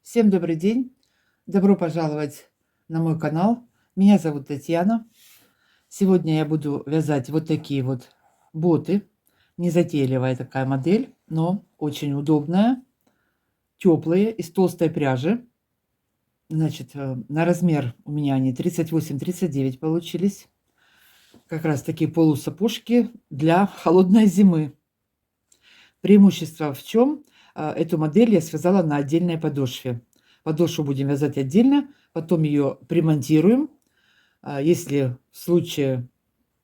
Всем добрый день! Добро пожаловать на мой канал. Меня зовут Татьяна. Сегодня я буду вязать вот такие вот боты. Незатейливая такая модель, но очень удобная, теплые, из толстой пряжи. Значит, на размер у меня они 38-39 получились. Как раз такие полусапожки для холодной зимы. Преимущество в чем? Эту модель я связала на отдельной подошве. Подошву будем вязать отдельно, потом ее примонтируем. Если в случае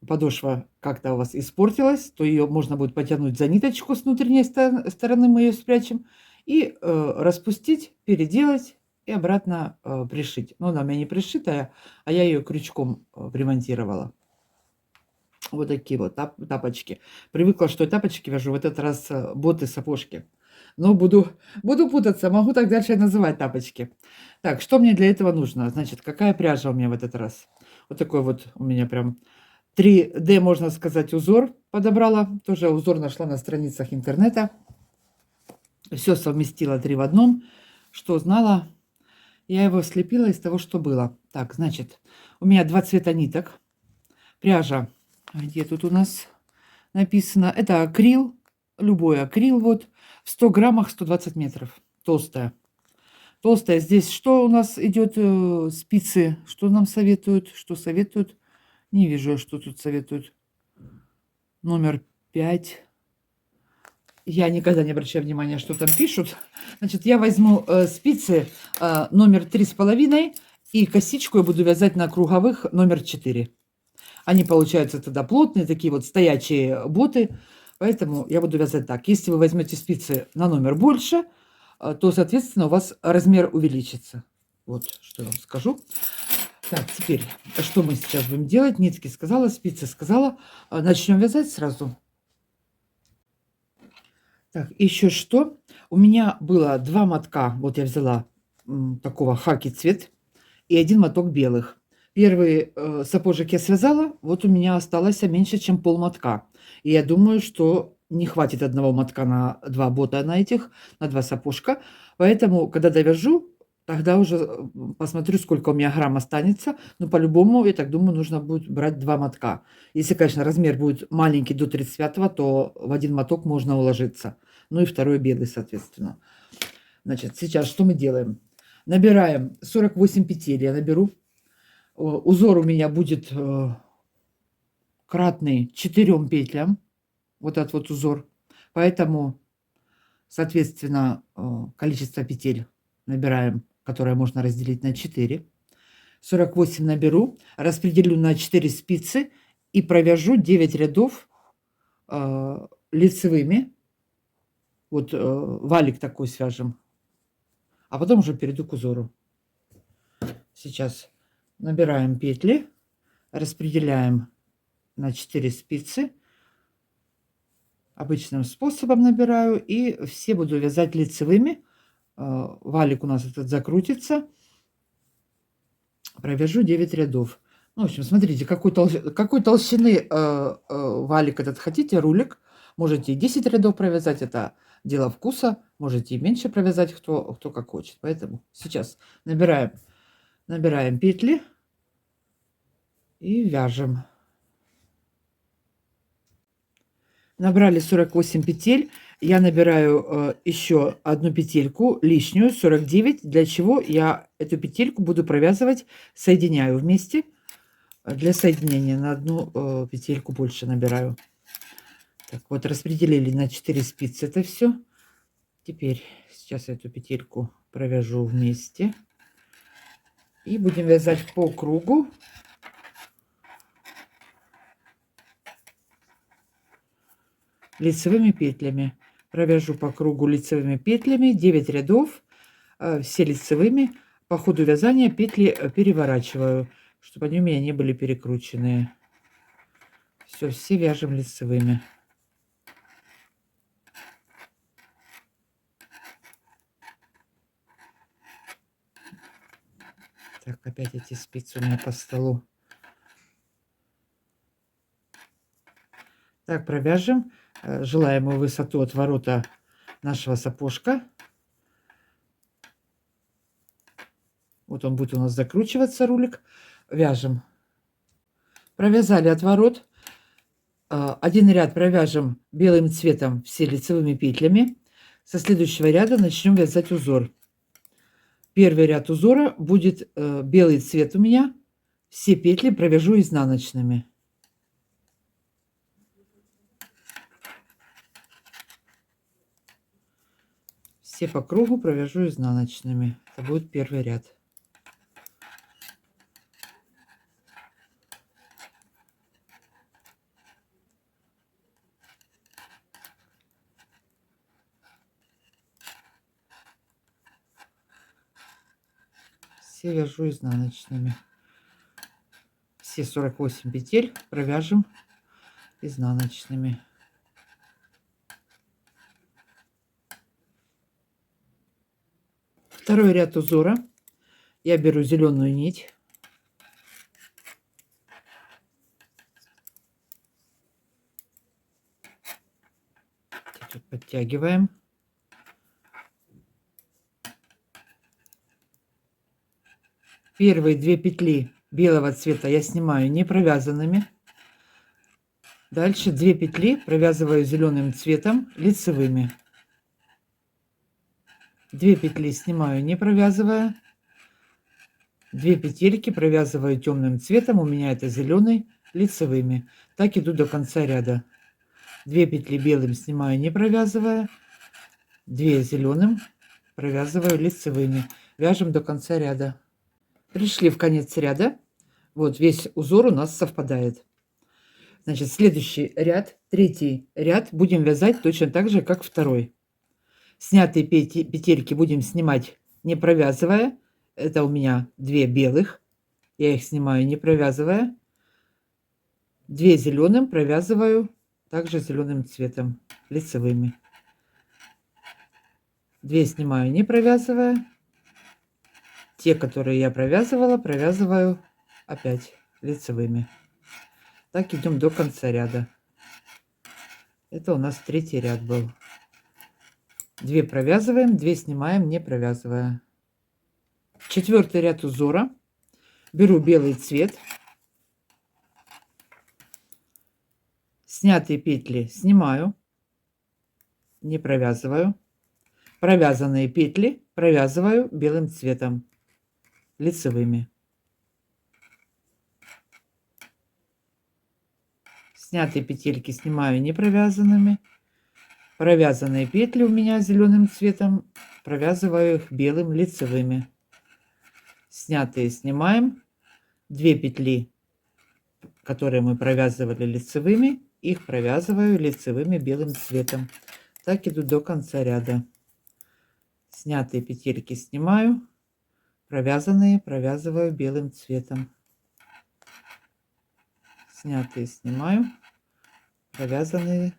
подошва как-то у вас испортилась, то ее можно будет потянуть за ниточку с внутренней стороны, мы ее спрячем, и распустить, переделать и обратно пришить. Но она у меня не пришитая, а я ее крючком примонтировала. Вот такие вот тапочки. Привыкла, что я тапочки вяжу, в этот раз боты, сапожки. Но буду путаться, могу так дальше называть тапочки. Так, что мне для этого нужно? Значит, какая пряжа у меня в этот раз? Вот такой вот у меня прям 3D, можно сказать, узор подобрала. Тоже узор нашла на страницах интернета. Все совместила 3 в одном. Что знала, я его слепила из того, что было. Так, значит, у меня 2 цвета ниток. Пряжа, где тут у нас написано? Это акрил, любой акрил, вот, в 100 граммах 120 метров. Толстая. Толстая. Здесь что у нас идет? Спицы. Что нам советуют? Что советуют? Не вижу, что тут советуют. Номер 5. Я никогда не обращаю внимания, что там пишут. Значит, я возьму спицы номер 3,5 и косичку я буду вязать на круговых номер 4. Они получаются тогда плотные, такие вот стоячие боты. Поэтому я буду вязать так. Если вы возьмете спицы на номер больше, то, соответственно, у вас размер увеличится. Вот что я вам скажу. Так, теперь, что мы сейчас будем делать? Нитки сказала, спицы сказала. Начнем вязать сразу. Так, еще что? У меня было 2 мотка. Вот я взяла такого хаки цвет и 1 моток белых. Первый сапожек я связала, вот у меня осталось меньше, чем пол мотка. И я думаю, что не хватит одного мотка на 2 бота, на этих, на 2 сапожка. Поэтому, когда довяжу, тогда уже посмотрю, сколько у меня грамм останется. Но по-любому, я так думаю, нужно будет брать 2 мотка. Если, конечно, размер будет маленький до 35, то в 1 моток можно уложиться. Ну и второй белый, соответственно. Значит, сейчас что мы делаем? Набираем 48 петель, я наберу. Узор у меня будет кратный 4 петлям. Вот этот вот узор. Поэтому, соответственно, количество петель набираем, которое можно разделить на 4. 48 наберу, распределю на 4 спицы и провяжу 9 рядов лицевыми. Вот валик такой свяжем. А потом уже перейду к узору. Сейчас набираем петли, распределяем на 4 спицы. Обычным способом набираю. И все буду вязать лицевыми. Валик у нас этот закрутится. Провяжу 9 рядов. Ну, в общем, смотрите, какой толщины валик этот хотите, рулик. Можете и 10 рядов провязать, это дело вкуса. Можете и меньше провязать, кто как хочет. Поэтому сейчас набираем петли и вяжем. Набрали 48 петель. Я набираю еще одну петельку лишнюю, 49. Для чего я эту петельку буду провязывать, соединяю вместе. Для соединения на одну петельку больше набираю. Так, вот распределили на 4 спицы это все. Теперь сейчас эту петельку провяжу вместе. И будем вязать по кругу. Лицевыми петлями. Провяжу по кругу лицевыми петлями 9 рядов, все лицевыми. По ходу вязания петли переворачиваю, чтобы они у меня не были перекрученные. Все вяжем лицевыми. Так, опять эти спицы у меня по столу. Так, провяжем желаемую высоту отворота нашего сапожка. Вот он будет у нас закручиваться, рулик. Вяжем. Провязали отворот. Один ряд провяжем белым цветом все лицевыми петлями. Со следующего ряда начнем вязать узор. Первый ряд узора будет белый цвет у меня. Все петли провяжу изнаночными. Все по кругу провяжу изнаночными. Это будет первый ряд. Все вяжу изнаночными. Все 48 петель провяжем изнаночными. Второй ряд узора. Я беру зеленую нить. Тут подтягиваем. Первые 2 петли белого цвета я снимаю не провязанными. Дальше 2 петли провязываю зеленым цветом лицевыми. 2 петли снимаю не провязывая. 2 петельки провязываю темным цветом, у меня это зеленый, лицевыми. Так иду до конца ряда. 2 петли белым снимаю не провязывая. 2 зеленым провязываю лицевыми. Вяжем до конца ряда. Пришли в конец ряда. Вот весь узор у нас совпадает. Значит, следующий ряд, третий ряд, будем вязать точно так же, как второй. Снятые петельки будем снимать не провязывая. Это у меня 2 белых. Я их снимаю не провязывая. 2 зеленым провязываю также зеленым цветом, лицевыми. 2 снимаю не провязывая. Те, которые я провязывала, провязываю опять лицевыми. Так идем до конца ряда. Это у нас третий ряд был. 2 провязываем, 2 снимаем не провязывая. Четвертый ряд узора. Беру белый цвет. Снятые петли снимаю, не провязываю. Провязанные петли провязываю белым цветом, лицевыми. Снятые петельки снимаю не провязанными. Провязанные петли у меня зеленым цветом, провязываю их белым лицевыми. Снятые снимаем. 2 петли, которые мы провязывали лицевыми, их провязываю лицевыми белым цветом. Так иду до конца ряда. Снятые петельки снимаю, провязанные провязываю белым цветом. Снятые снимаю, провязанные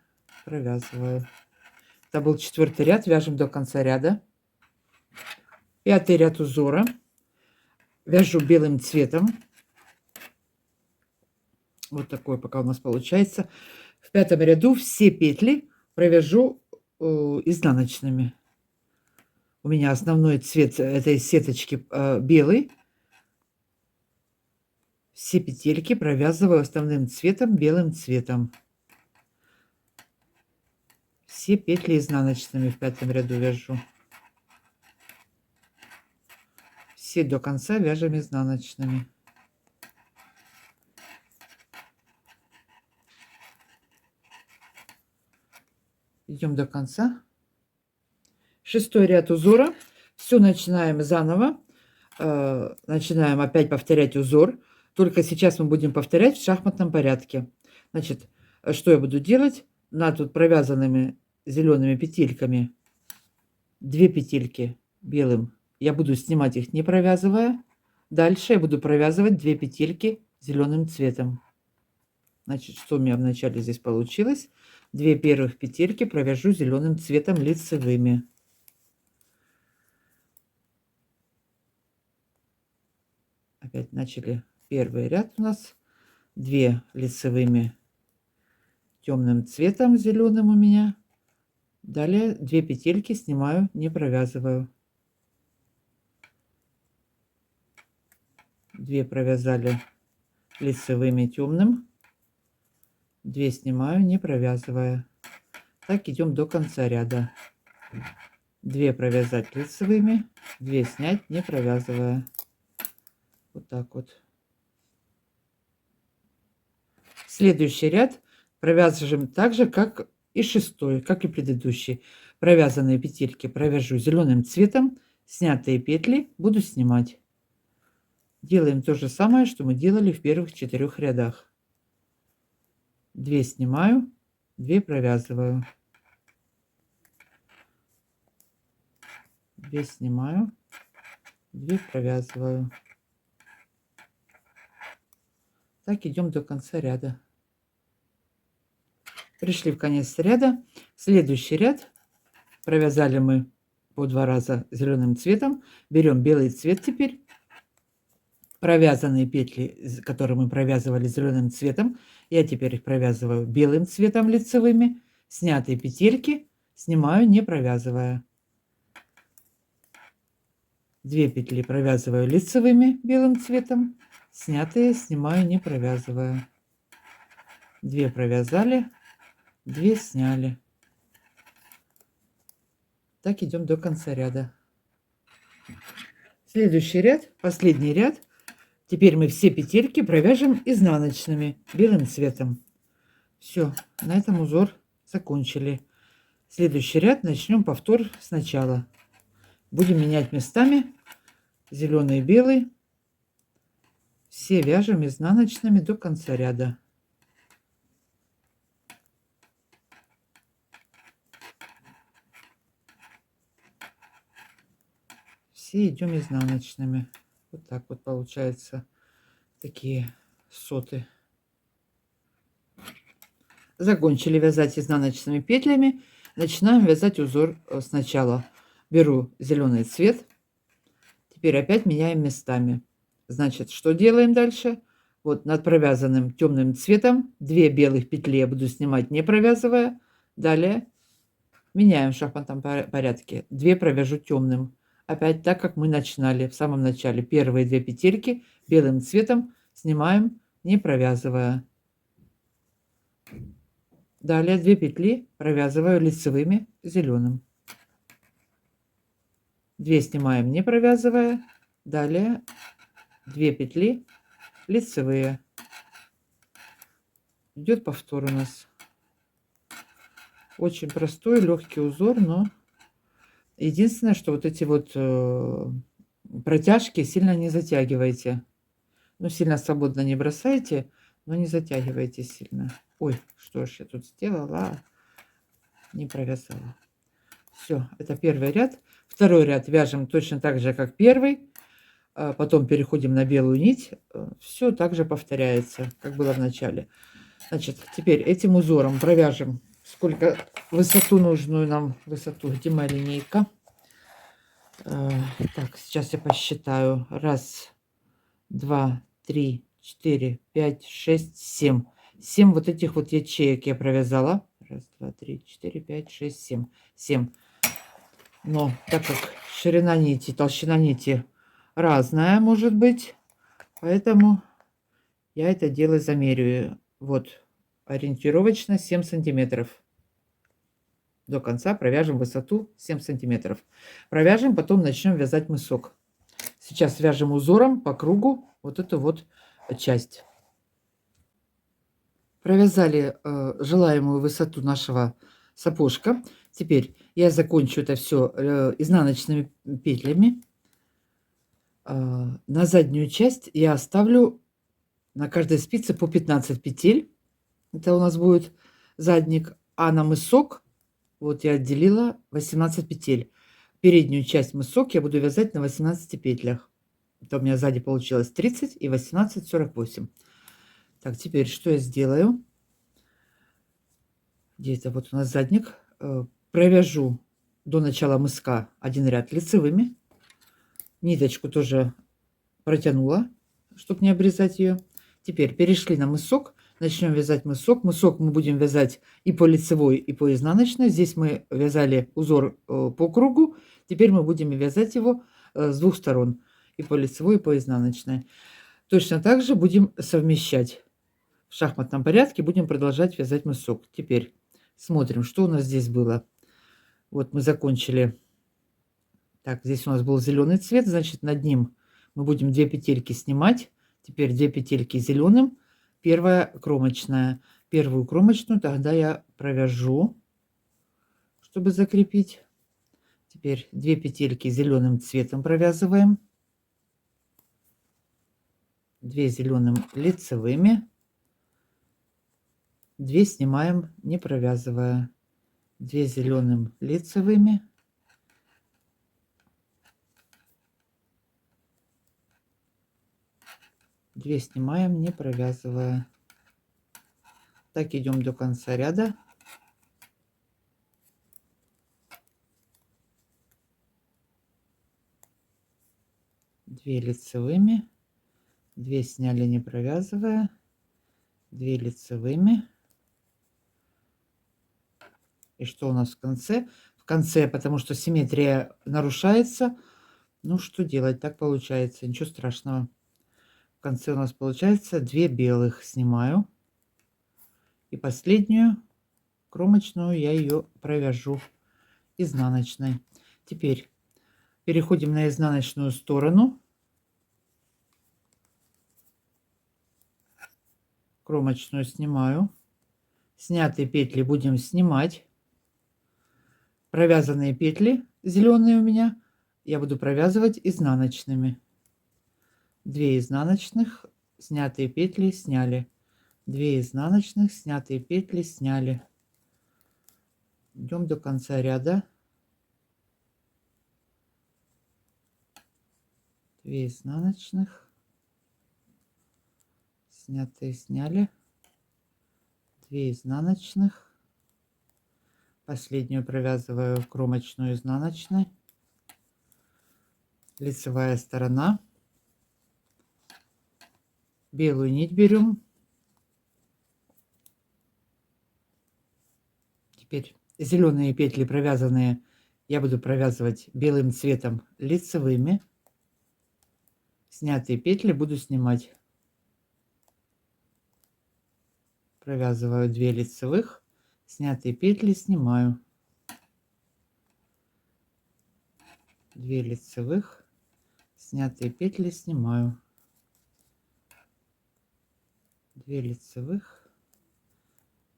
провязываю. Это был четвертый ряд, вяжем до конца ряда. Пятый ряд узора. Вяжу белым цветом. Вот такой пока у нас получается. В пятом ряду все петли провяжу изнаночными. У меня основной цвет этой сеточки белый. Все петельки провязываю основным цветом белым цветом. Все петли изнаночными в пятом ряду вяжу. Все до конца вяжем изнаночными. Идем до конца. Шестой ряд узора. Все начинаем заново. Начинаем опять повторять узор. Только сейчас мы будем повторять в шахматном порядке. Значит, что я буду делать? На тут провязанными зелеными петельками 2 петельки белым. Я буду снимать их не провязывая. Дальше я буду провязывать 2 петельки зеленым цветом. Значит, что у меня вначале здесь получилось? 2 первых петельки провяжу зеленым цветом лицевыми. Опять начали первый ряд у нас. 2 лицевыми темным цветом зеленым у меня. Далее 2 петельки снимаю, не провязываю. 2 провязали лицевыми темным, 2 снимаю, не провязывая. Так идем до конца ряда. 2 провязать лицевыми, 2 снять, не провязывая. Вот так вот. Следующий ряд провяжем так же, как и шестой, как и предыдущий. Провязанные петельки провяжу зеленым цветом, снятые петли буду снимать. Делаем то же самое, что мы делали в первых 4 рядах. 2 снимаю, 2 провязываю. 2 снимаю, 2 провязываю. Так идем до конца ряда. Пришли в конец ряда. Следующий ряд провязали мы по 2 раза зеленым цветом. Берем белый цвет теперь. Провязанные петли, которые мы провязывали зеленым цветом, я теперь их провязываю белым цветом лицевыми. Снятые петельки снимаю, не провязывая. 2 петли провязываю лицевыми белым цветом, снятые снимаю, не провязывая. 2 провязали, 2 сняли. Так идем до конца ряда. Следующий ряд, последний ряд. Теперь мы все петельки провяжем изнаночными белым цветом. Все, на этом узор закончили. Следующий ряд начнем повтор сначала. Будем менять местами зеленый и белый. Все вяжем изнаночными до конца ряда. Все идем изнаночными. Вот так вот получается такие соты. Закончили вязать изнаночными петлями. Начинаем вязать узор сначала. Беру зеленый цвет. Теперь опять меняем местами. Значит, что делаем дальше? Вот над провязанным темным цветом 2 белых петли я буду снимать, не провязывая. Далее меняем в шахматном порядке. 2 провяжу темным. Опять так, как мы начинали в самом начале. Первые 2 петельки белым цветом снимаем, не провязывая. Далее 2 петли провязываю лицевыми зеленым. 2 снимаем, не провязывая. Далее 2 петли лицевые. Идет повтор у нас. Очень простой, легкий узор, но единственное, что вот эти вот протяжки сильно не затягивайте. Ну, сильно свободно не бросайте, но не затягивайте сильно. Ой, что ж я тут сделала? Не провязала. Все, это первый ряд. Второй ряд вяжем точно так же, как первый. Потом переходим на белую нить. Все так же повторяется, как было в начале. Значит, теперь этим узором провяжем сколько высоту нужную нам. Высоту, где моя линейка? Так, сейчас я посчитаю. 1, 2, 3, 4, 5, 6, 7. 7 вот этих вот ячеек я провязала. 1, 2, 3, 4, 5, 6, 7. 7. Но так как ширина нити, толщина нити разная может быть, поэтому я это дело замеряю. Вот, ориентировочно 7 сантиметров. До конца провяжем высоту 7 сантиметров. Провяжем, потом начнем вязать мысок. Сейчас вяжем узором по кругу вот эту вот часть. Провязали желаемую высоту нашего сапожка. Теперь я закончу это все изнаночными петлями. На заднюю часть я оставлю на каждой спице по 15 петель. Это у нас будет задник. А на мысок вот я отделила 18 петель. Переднюю часть мысок я буду вязать на 18 петлях. Это у меня сзади получилось 30 и 18 48. Так, теперь что я сделаю? Где-то вот у нас задник. Провяжу до начала мыска один ряд лицевыми. Ниточку тоже протянула, чтобы не обрезать ее. Теперь перешли на мысок. Начнем вязать мысок. Мысок мы будем вязать и по лицевой, и по изнаночной. Здесь мы вязали узор по кругу. Теперь мы будем вязать его с двух сторон. И по лицевой, и по изнаночной. Точно так же будем совмещать. В шахматном порядке будем продолжать вязать мысок. Теперь смотрим, что у нас здесь было. Вот мы закончили. Так, здесь у нас был зеленый цвет, значит, над ним мы будем 2 петельки снимать. Теперь 2 петельки зеленым, первая кромочная. Первую кромочную тогда я провяжу, чтобы закрепить. Теперь 2 петельки зеленым цветом провязываем, 2 зеленым лицевыми, 2 снимаем, не провязывая, 2 зеленым лицевыми, 2 снимаем, не провязывая. Так идем до конца ряда. Две лицевыми, 2 сняли, не провязывая, 2 лицевыми. И что у нас в конце? В конце, потому что симметрия нарушается. Ну, что делать? Так получается. Ничего страшного. В конце у нас получается 2 белых снимаю. И последнюю кромочную я ее провяжу изнаночной. Теперь переходим на изнаночную сторону. Кромочную снимаю. Снятые петли будем снимать. Провязанные петли зеленые у меня я буду провязывать изнаночными. 2 изнаночных, снятые петли сняли. 2 изнаночных, снятые петли сняли. Идем до конца ряда. 2 изнаночных, снятые сняли, 2 изнаночных, последнюю провязываю кромочную изнаночной, лицевая сторона, белую нить берем. Теперь зеленые петли провязанные я буду провязывать белым цветом лицевыми, снятые петли буду снимать. Провязываю 2 лицевых, снятые петли снимаю. 2 лицевых, снятые петли снимаю. 2 лицевых.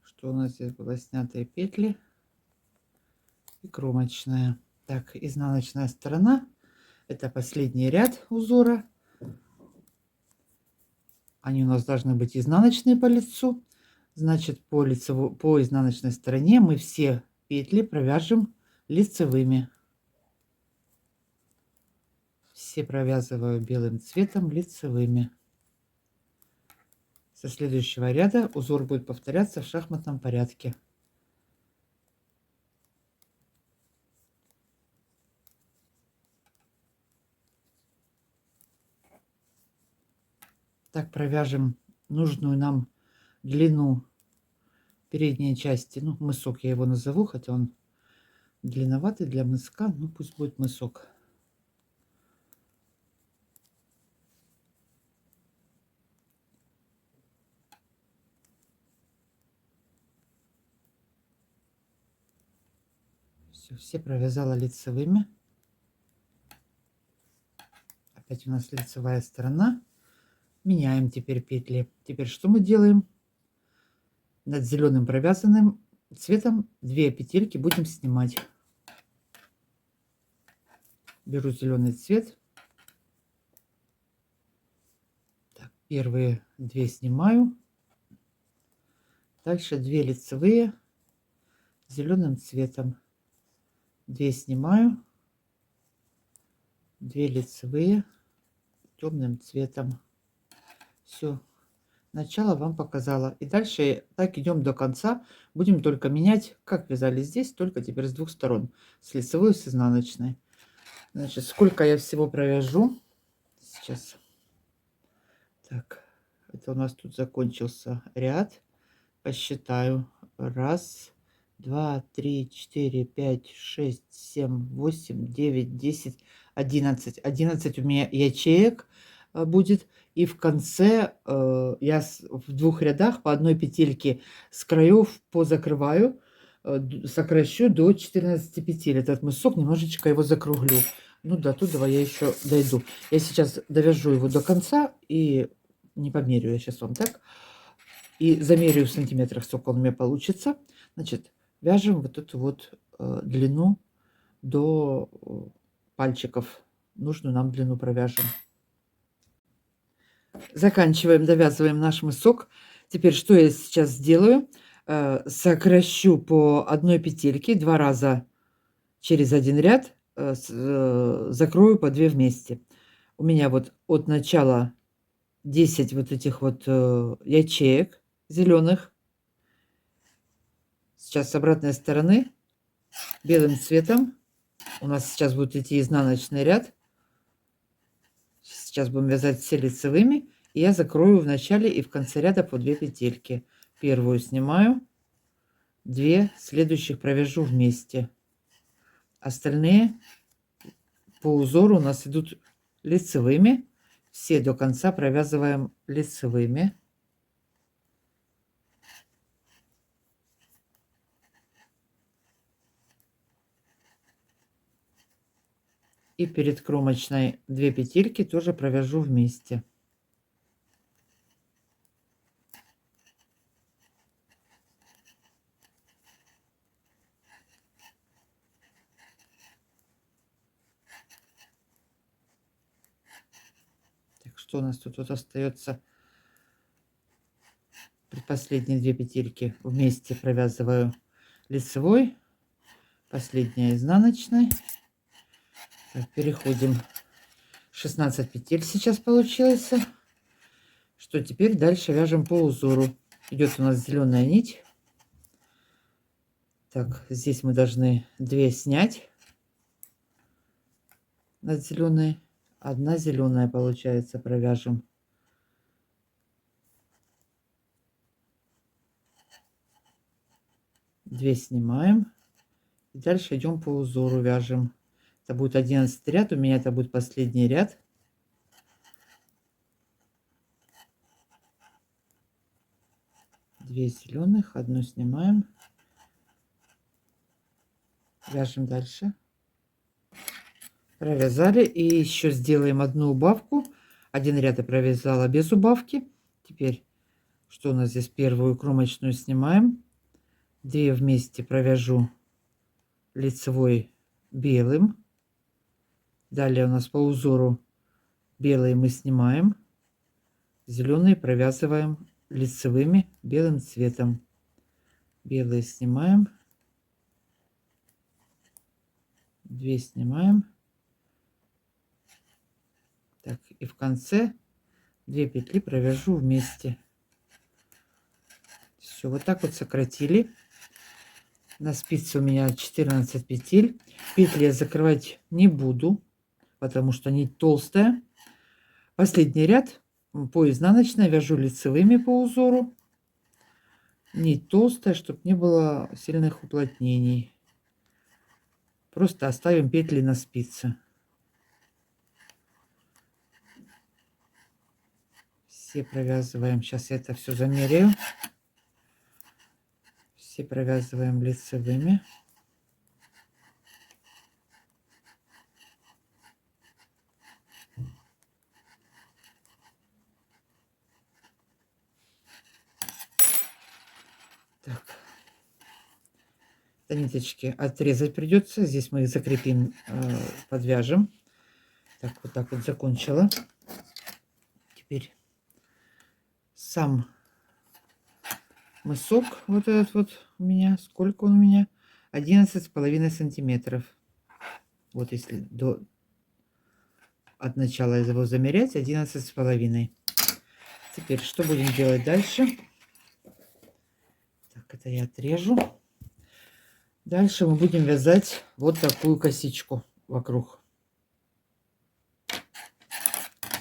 Что у нас здесь было? Снятые петли и кромочная. Так, изнаночная сторона. Это последний ряд узора. Они у нас должны быть изнаночные по лицу. Значит, по изнаночной стороне мы все петли провяжем лицевыми. Все провязываю белым цветом лицевыми. Со следующего ряда узор будет повторяться в шахматном порядке. Так провяжем нужную нам длину передней части. Ну, мысок я его назову, хотя он длинноватый для мыска. Ну, пусть будет мысок. Все провязала лицевыми. Опять у нас лицевая сторона. Меняем теперь петли. Теперь что мы делаем? Над зеленым провязанным цветом 2 петельки будем снимать. Беру зеленый цвет. Так, первые 2 снимаю. Дальше 2 лицевые зеленым цветом. 2 снимаю, 2 лицевые темным цветом. Все, начало вам показала. И дальше так идем до конца. Будем только менять, как вязали здесь, только теперь с двух сторон. С лицевой и с изнаночной. Значит, сколько я всего провяжу. Сейчас. Так, это у нас тут закончился ряд. Посчитаю. Раз, 2, 3, 4, 5, 6, 7, 8, 9, 10, 11. 11 у меня ячеек будет. И в конце я в 2 рядах по одной петельке с краев позакрываю, сокращу до 14 петель. Этот мысок немножечко его закруглю. Ну, до туда я еще дойду. Я сейчас довяжу его до конца и не померю я сейчас вам так. И замерю в сантиметрах, сколько он у меня получится. Значит, вяжем вот эту вот длину до пальчиков. Нужную нам длину провяжем. Заканчиваем, довязываем наш мысок. Теперь что я сейчас сделаю? Сокращу по одной петельке 2 раза через один ряд, закрою по 2 вместе. У меня вот от начала 10 вот этих вот ячеек зеленых. Сейчас с обратной стороны белым цветом у нас сейчас будет идти изнаночный ряд. Сейчас будем вязать все лицевыми. И я закрою в начале и в конце ряда по 2 петельки. Первую снимаю, 2 следующих провяжу вместе. Остальные по узору у нас идут лицевыми. Все до конца провязываем лицевыми. И перед кромочной 2 петельки тоже провяжу вместе. Так, что у нас тут вот остается? Предпоследние 2 петельки вместе провязываю лицевой, последняя изнаночной. Так, переходим. 16 петель сейчас получилось. Что теперь дальше вяжем по узору. Идет у нас зеленая нить. Так, здесь мы должны 2 снять над зеленой. Одна зеленая получается, провяжем. Две снимаем. И дальше идем по узору, вяжем. Это будет 11 ряд. У меня это будет последний ряд. Две зеленых, одну снимаем. Вяжем дальше. Провязали. И еще сделаем одну убавку. Один ряд я провязала без убавки. Теперь, что у нас здесь? Первую кромочную снимаем. 2 вместе провяжу лицевой белым. Далее у нас по узору белые мы снимаем. Зеленые провязываем лицевыми белым цветом. Белые снимаем. 2 снимаем. Так, и в конце 2 петли провяжу вместе. Все, вот так вот сократили. На спице у меня 14 петель. Петли я закрывать не буду, потому что нить толстая. Последний ряд по изнаночной вяжу лицевыми по узору. Нить толстая, чтобы не было сильных уплотнений. Просто оставим петли на спице. Все провязываем. Сейчас я это все замеряю. Все провязываем лицевыми. Так. Ниточки отрезать придется. Здесь мы их закрепим, подвяжем. Так, вот так вот закончила. Теперь сам мысок, вот этот вот у меня, сколько он у меня? 11,5 сантиметров. Вот если от начала его замерять, 11,5. Теперь что будем делать дальше? Так, это я отрежу. Дальше мы будем вязать вот такую косичку вокруг.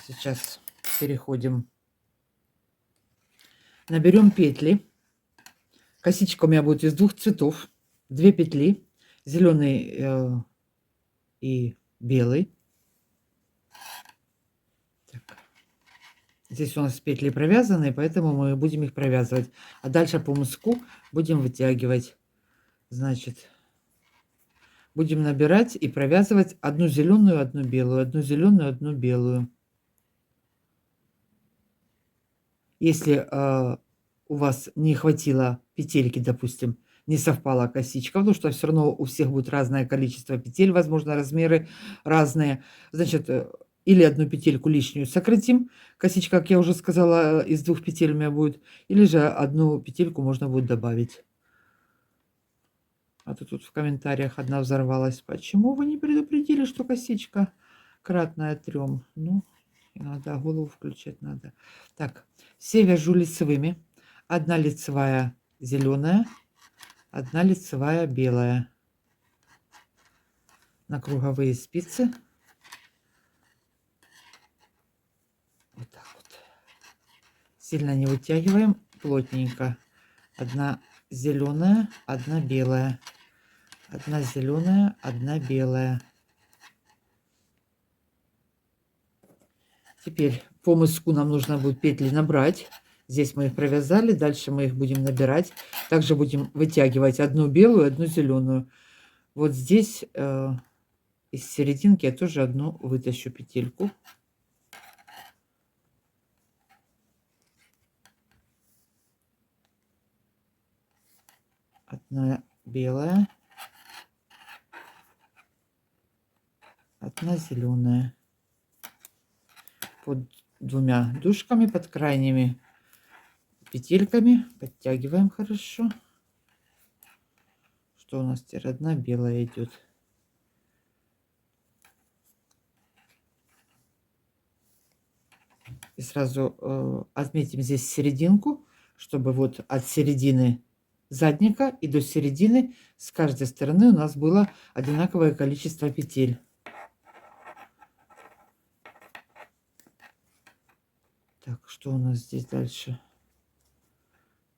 Сейчас переходим. Наберем петли. Косичка у меня будет из 2 цветов. 2 петли. Зеленый и белый. Так. Здесь у нас петли провязаны, поэтому мы будем их провязывать. А дальше по мыску будем вытягивать. Значит, будем набирать и провязывать одну зеленую, одну белую, одну зеленую, одну белую. Если у вас не хватило петельки, допустим, не совпала косичка, потому что все равно у всех будет разное количество петель, возможно, размеры разные. Значит, или одну петельку лишнюю сократим, косичка, как я уже сказала, из 2 петель у меня будет, или же одну петельку можно будет добавить. А то тут в комментариях одна взорвалась. Почему вы не предупредили, что косичка кратная 3? Ну, иногда голову включать надо. Так, все вяжу лицевыми. Одна лицевая зеленая, одна лицевая белая. На круговые спицы. Вот так вот. Сильно не вытягиваем, плотненько. Одна зеленая, одна белая. Одна зеленая, одна белая. Теперь по мыску нам нужно будет петли набрать. Здесь мы их провязали, дальше мы их будем набирать. Также будем вытягивать одну белую, одну зеленую. Вот здесь из серединки я тоже одну вытащу петельку. Одна белая, одна зеленая. Под двумя дужками, под крайними петельками подтягиваем хорошо. Что у нас теперь? Одна белая идет. И сразу отметим здесь серединку, чтобы вот от середины задника и до середины с каждой стороны у нас было одинаковое количество петель. Так, что у нас здесь дальше?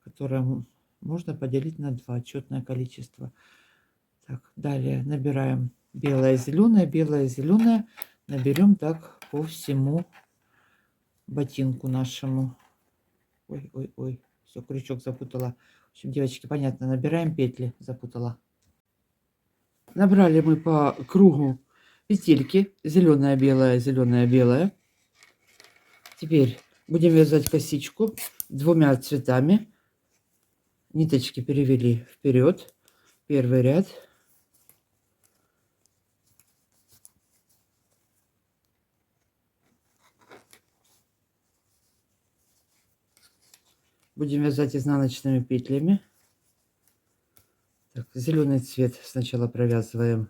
Которое можно поделить на 2, четное количество. Так, далее набираем белое, зеленое. Наберем так по всему ботинку нашему. Ой, все, крючок запутала. В общем, девочки, понятно, набираем петли, запутала. Набрали мы по кругу петельки, зеленая, белая. Теперь будем вязать косичку двумя цветами. Ниточки перевели вперед. Первый ряд. Будем вязать изнаночными петлями. Так, зеленый цвет сначала провязываем.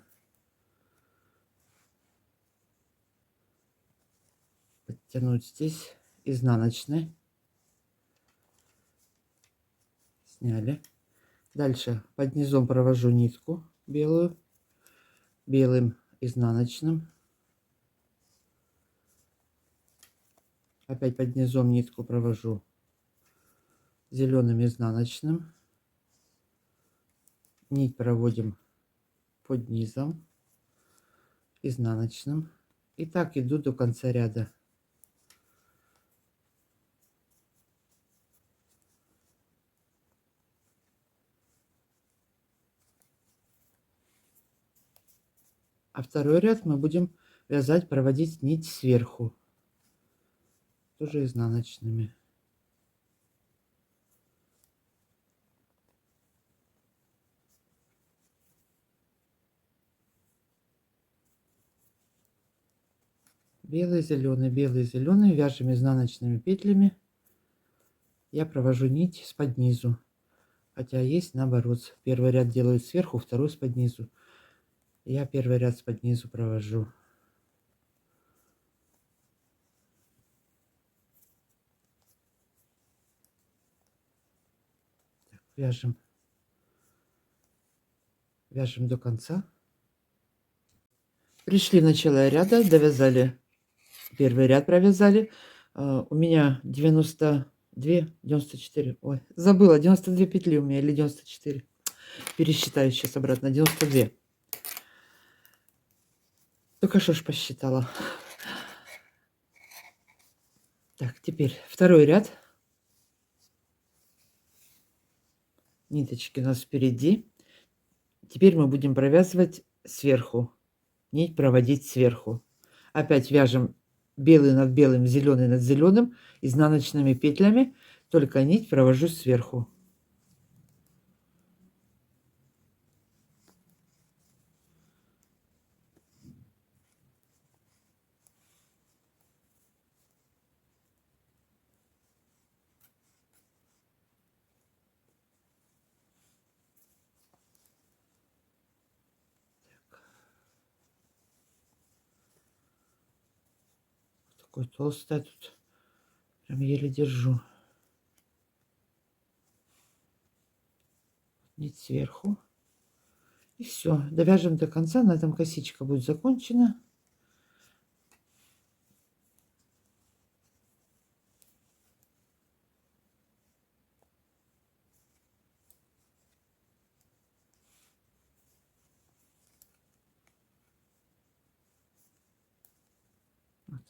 Подтянуть здесь изнаночный. Сняли. Дальше под низом провожу нитку белую. Белым изнаночным. Опять под низом нитку провожу зеленым изнаночным. Нить проводим под низом изнаночным. И так иду до конца ряда. А второй ряд мы будем вязать, проводить нить сверху. Тоже изнаночными. Белый, зеленый, вяжем изнаночными петлями. Я провожу нить с-под низу. Хотя есть наоборот. Первый ряд делаю сверху, второй с-под низу. Я первый ряд с-под низу провожу. Так, вяжем до конца. Пришли в начало ряда, довязали. Первый ряд провязали. У меня 94. Ой, забыла, 92 петли у меня или 94. Пересчитаю сейчас обратно. 92. Только что ж посчитала. Так, теперь второй ряд. Ниточки у нас впереди. Теперь мы будем провязывать сверху. Нить проводить сверху. Опять вяжем белый над белым, зеленый над зеленым изнаночными петлями. Только нить провожу сверху. Такой толстый тут. Прям еле держу. Нить сверху. И все. Довяжем до конца. На этом косичка будет закончена. Вот.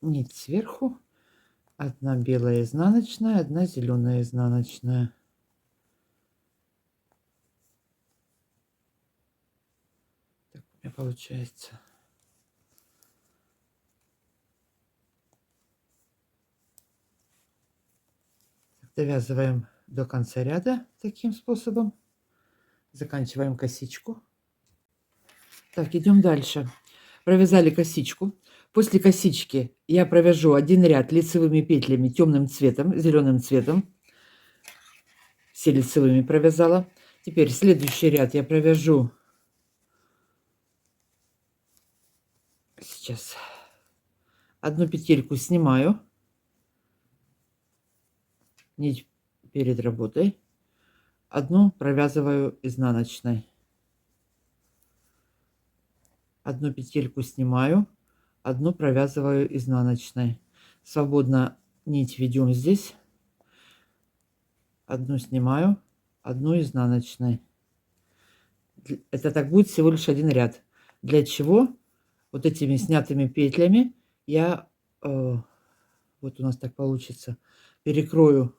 Нить сверху. Одна белая изнаночная, одна зеленая изнаночная. Так у меня получается. Довязываем до конца ряда таким способом. Заканчиваем косичку. Так, идем дальше. Провязали косичку. После косички я провяжу один ряд лицевыми петлями темным цветом, зеленым цветом. Все лицевыми провязала. Теперь следующий ряд я провяжу. Сейчас одну петельку снимаю. Нить перед работой. Одну провязываю изнаночной. Одну петельку снимаю, одну провязываю изнаночной. Свободно нить ведем здесь. Одну снимаю, одну изнаночной. Это так будет всего лишь один ряд. Для чего? Вот этими снятыми петлями я, вот у нас так получится, перекрою.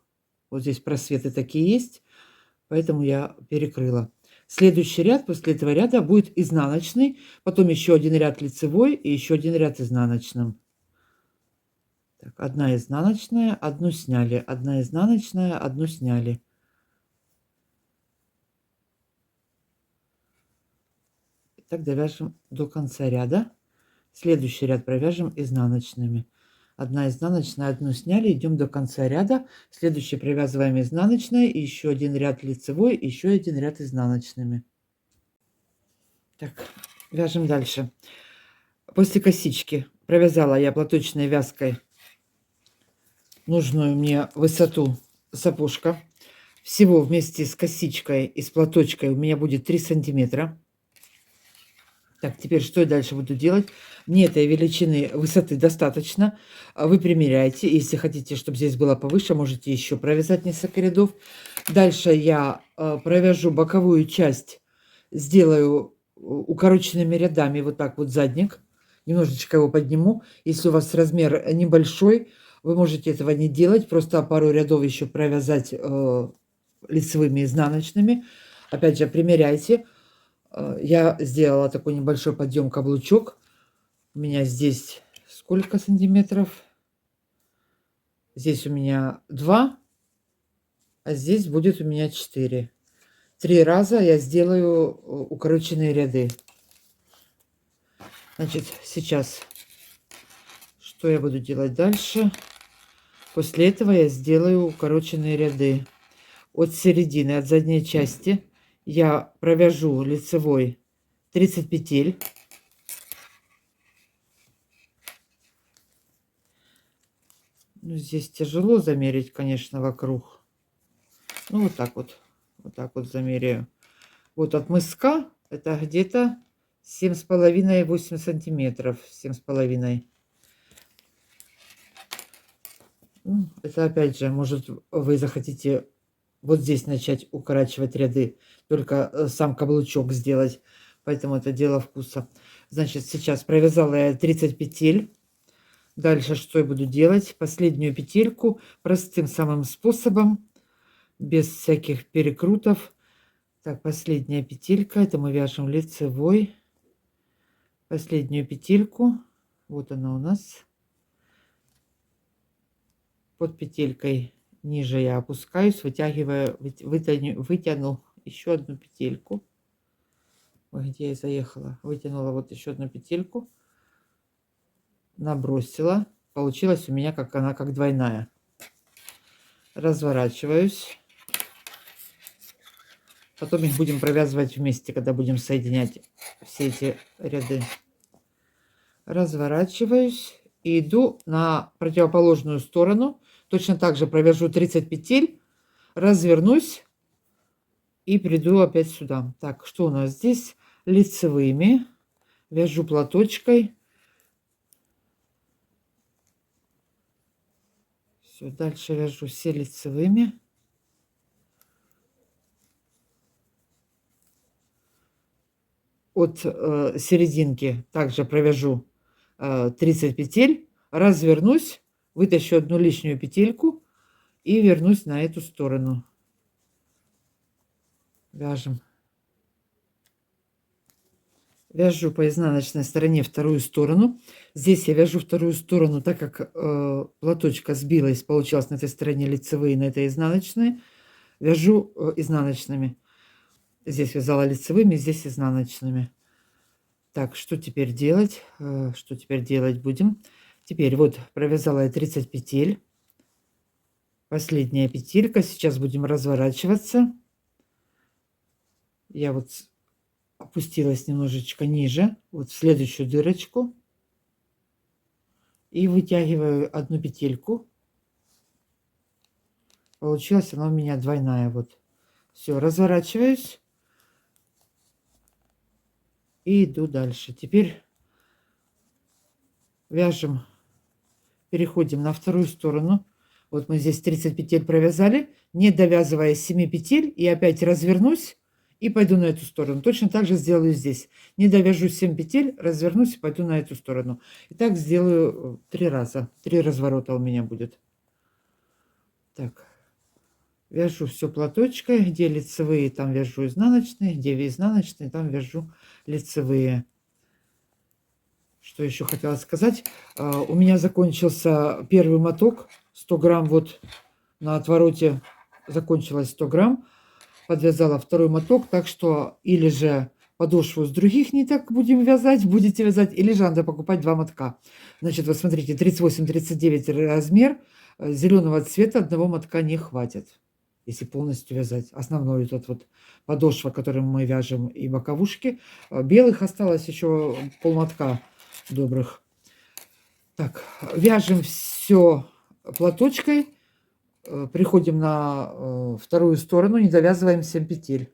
Вот здесь просветы такие есть, поэтому я перекрыла. Следующий ряд после этого ряда будет изнаночный, потом еще один ряд лицевой и еще один ряд изнаночным. Так, одна изнаночная, одну сняли, одна изнаночная, одну сняли. Так довяжем до конца ряда. Следующий ряд провяжем изнаночными. Одна изнаночная, одну сняли, идем до конца ряда. Следующий провязываем изнаночной, и еще один ряд лицевой, и еще один ряд изнаночными. Так, вяжем дальше. После косички провязала я платочной вязкой нужную мне высоту сапожка. Всего вместе с косичкой и с платочкой у меня будет 3 сантиметра. Так, теперь что я дальше буду делать? Мне этой величины высоты достаточно. Вы примеряете. Если хотите, чтобы здесь было повыше, можете еще провязать несколько рядов. Дальше я провяжу боковую часть, сделаю укороченными рядами вот так вот задник. Немножечко его подниму. Если у вас размер небольшой, вы можете этого не делать. Просто пару рядов еще провязать лицевыми изнаночными. Опять же, примеряйте. Я сделала такой небольшой подъем каблучок. У меня здесь сколько сантиметров? Здесь у меня 2, а здесь будет у меня 4. 3 раза я сделаю укороченные ряды. Значит, сейчас что я буду делать дальше? После этого я сделаю укороченные ряды. От середины, от задней части я провяжу лицевой 30 петель. Ну, здесь тяжело замерить, конечно, вокруг. Ну, вот так вот. Вот так вот замеряю. Вот от мыска это где-то 7,5-8 сантиметров. 7,5. Ну, это опять же, может, вы захотите вот здесь начать укорачивать ряды. Только сам каблучок сделать. Поэтому это дело вкуса. Значит, сейчас провязала я 30 петель. Дальше что я буду делать? Последнюю петельку простым самым способом, без всяких перекрутов. Так, последняя петелька. Это мы вяжем лицевой. Последнюю петельку. Вот она у нас. Под петелькой ниже я опускаюсь, вытягиваю, вытяну еще одну петельку. Ой, где я заехала? Вытянула вот еще одну петельку. Набросила. Получилось у меня как двойная. Разворачиваюсь. Потом их будем провязывать вместе, когда будем соединять все эти ряды. Разворачиваюсь и иду на противоположную сторону. Точно так же провяжу 30 петель, развернусь и приду опять сюда. Так, что у нас здесь? Лицевыми. Вяжу платочкой. Все, дальше вяжу все лицевыми. От серединки также провяжу 30 петель, развернусь, вытащу одну лишнюю петельку и вернусь на эту сторону. Вяжем. Вяжу по изнаночной стороне вторую сторону. Здесь я вяжу вторую сторону, так как платочка сбилась, получилось на этой стороне лицевые, на этой изнаночные. Вяжу изнаночными. Здесь вязала лицевыми, здесь изнаночными. Так, что теперь делать? Что теперь делать будем? Теперь вот провязала я 30 петель. Последняя петелька. Сейчас будем разворачиваться. Я вот опустилась немножечко ниже, вот в следующую дырочку. И вытягиваю одну петельку. Получилась она у меня двойная. Вот. Все, разворачиваюсь. И иду дальше. Теперь вяжем, переходим на вторую сторону. Вот мы здесь 30 петель провязали, не довязывая 7 петель. И опять развернусь и пойду на эту сторону. Точно так же сделаю здесь. Не довяжу 7 петель, развернусь и пойду на эту сторону. И так сделаю 3 раза. 3 разворота у меня будет. Так. Вяжу все платочкой. Где лицевые, там вяжу изнаночные. Где изнаночные, там вяжу лицевые. Что еще хотела сказать? У меня закончился первый моток. 100 грамм вот на отвороте закончилось 100 грамм. Подвязала второй моток. Так что или же подошву с других ниток будем вязать, будете вязать, или же надо покупать 2 мотка. Значит, вот смотрите, 38-39 размер. Зеленого цвета одного мотка не хватит, если полностью вязать. Основной этот вот подошва, которым мы вяжем, и боковушки. Белых осталось еще полмотка добрых. Так, вяжем все платочкой. Приходим на вторую сторону, не довязываем 7 петель.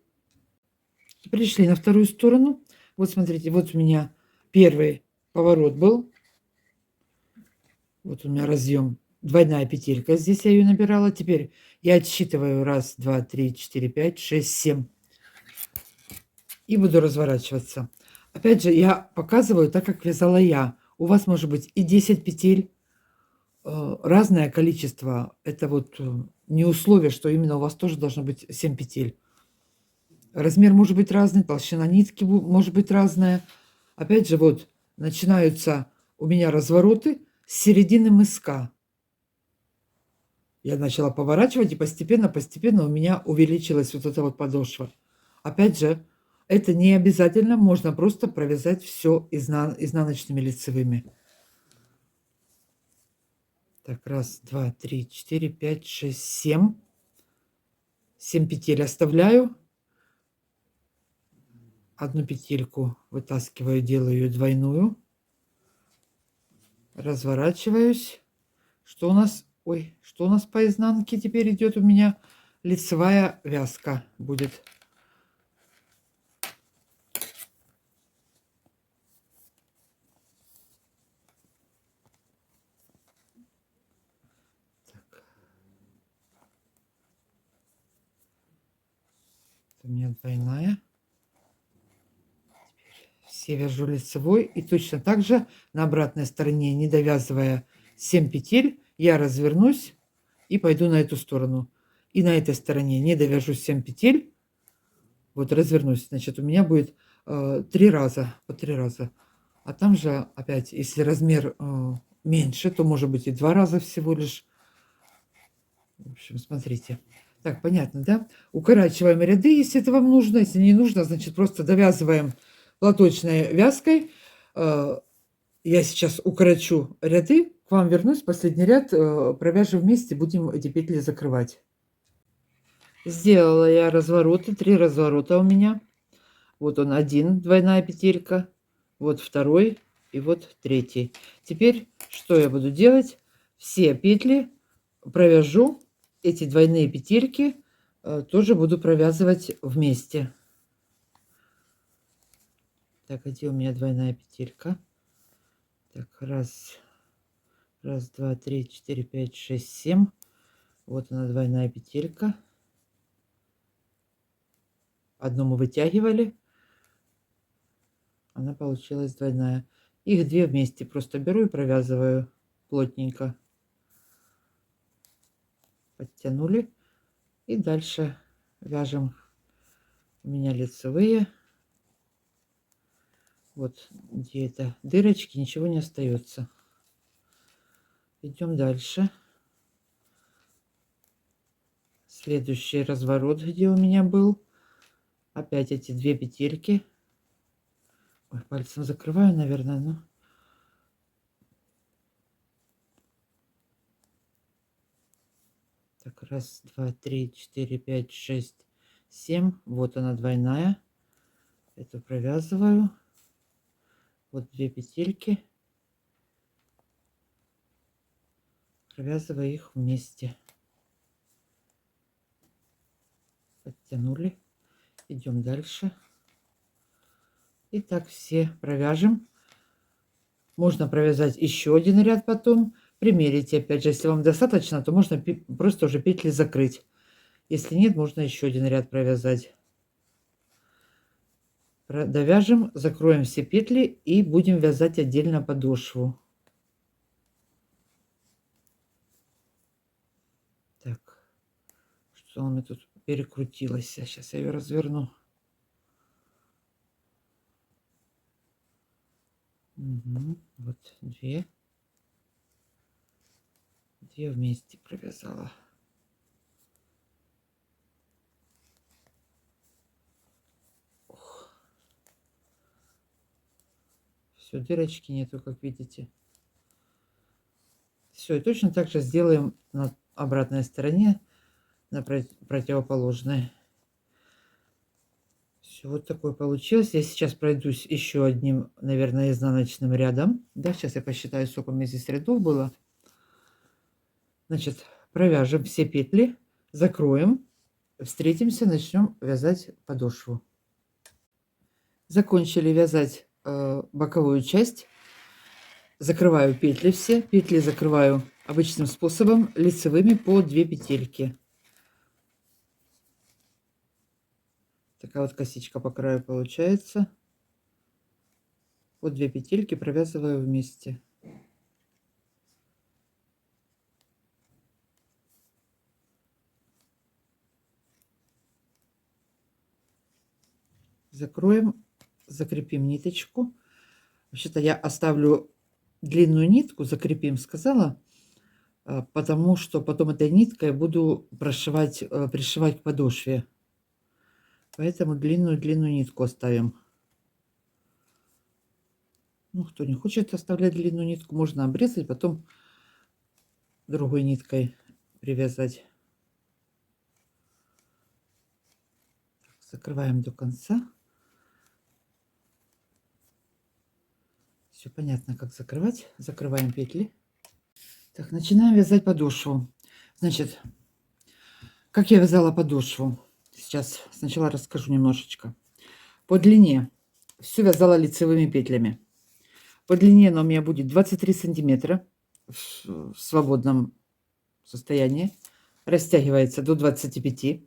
Пришли на вторую сторону. Вот смотрите, вот у меня первый поворот был. Вот у меня разъем. Двойная петелька. Здесь я ее набирала. Теперь я отсчитываю 1, 2, 3, 4, 5, 6, 7. И буду разворачиваться. Опять же, я показываю так, как вязала я. У вас может быть и 10 петель. Разное количество. Это вот не условие, что именно у вас тоже должно быть 7 петель. Размер может быть разный, толщина нитки может быть разная. Опять же, вот начинаются у меня развороты с середины мыска. Я начала поворачивать, и постепенно у меня увеличилась вот эта вот подошва. Опять же, это не обязательно, можно просто провязать все изнаночными лицевыми. Так, 1, 2, 3, 4, 5, 6, 7. 7 петель оставляю. Одну петельку вытаскиваю, делаю ее двойную. Разворачиваюсь. Что у нас? Ой, что у нас по изнанке теперь идет у меня? Лицевая вязка будет. Так. У меня двойная. я вяжу лицевой. И точно так же на обратной стороне, не довязывая 7 петель, я развернусь и пойду на эту сторону. И на этой стороне не довяжу 7 петель, вот развернусь. Значит, у меня будет 3 раза, по 3 раза. А там же опять, если размер меньше, то может быть и 2 раза всего лишь. В общем, смотрите. Так, понятно, да? Укорачиваем ряды, если это вам нужно. Если не нужно, значит, просто довязываем платочной вязкой. Я сейчас укорочу ряды, к вам вернусь, последний ряд провяжем вместе, будем эти петли закрывать. Сделала я развороты, 3 разворота у меня. Вот он один, двойная петелька, вот второй и вот третий. Теперь что я буду делать? Все петли провяжу, эти двойные петельки тоже буду провязывать вместе. Так, где у меня двойная петелька? Так, раз, два, три, четыре, пять, шесть, семь. Вот она, двойная петелька. Одну мы вытягивали, она получилась двойная. Их две вместе просто беру и провязываю плотненько. Подтянули и дальше вяжем. У меня лицевые. Вот где это дырочки, ничего не остается. Идем дальше. Следующий разворот, где у меня был. Опять эти две петельки. Ой, пальцем закрываю, наверное, но... Так, раз, два, три, четыре, пять, шесть, семь. Вот она двойная. Эту провязываю. Вот две петельки. Провязываю их вместе. Подтянули. Идем дальше. И так все провяжем. Можно провязать еще один ряд потом. Примерите, опять же, если вам достаточно, то можно просто уже петли закрыть. Если нет, можно еще один ряд провязать. Довяжем, закроем все петли и будем вязать отдельно подошву. Так, что у меня тут перекрутилось? Сейчас я ее разверну. Угу. Вот две вместе провязала. Все, дырочки нету, как видите. Все, и точно так же сделаем на обратной стороне, на противоположной. Все, вот такое получилось. Я сейчас пройдусь еще одним, наверное, изнаночным рядом. Да, сейчас я посчитаю, сколько у меня здесь рядов было. Значит, провяжем все петли, закроем, встретимся, начнем вязать подошву. Закончили вязать боковую часть. Закрываю петли все. Петли закрываю обычным способом, лицевыми по 2 петельки. Такая вот косичка по краю получается. Вот 2 петельки провязываю вместе. Закроем, закрепим ниточку. Вообще-то я оставлю длинную нитку, закрепим, сказала, потому что потом этой ниткой буду пришивать к подошве. Поэтому длинную нитку оставим. Ну, кто не хочет оставлять длинную нитку, можно обрезать, потом другой ниткой привязать. Так, закрываем до конца. Все понятно, как закрывать. Закрываем петли. Так, начинаем вязать подошву. Значит, как я вязала подошву? Сейчас сначала расскажу немножечко. По длине все вязала лицевыми петлями. По длине она у меня будет 23 сантиметра в свободном состоянии. Растягивается до 25.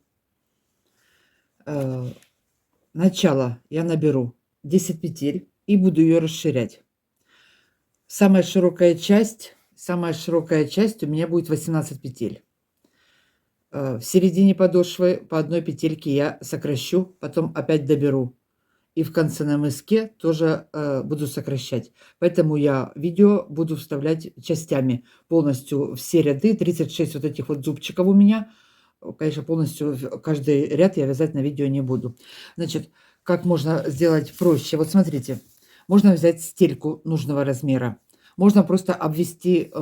Начало я наберу 10 петель. и буду ее расширять. Самая широкая часть у меня будет 18 петель. В середине подошвы по одной петельке я сокращу, потом опять доберу. И в конце на мыске тоже буду сокращать. Поэтому я видео буду вставлять частями. Полностью все ряды, 36 вот этих вот зубчиков у меня. Конечно, полностью каждый ряд я вязать на видео не буду. Значит, как можно сделать проще? Вот смотрите, можно взять стельку нужного размера. Можно просто обвести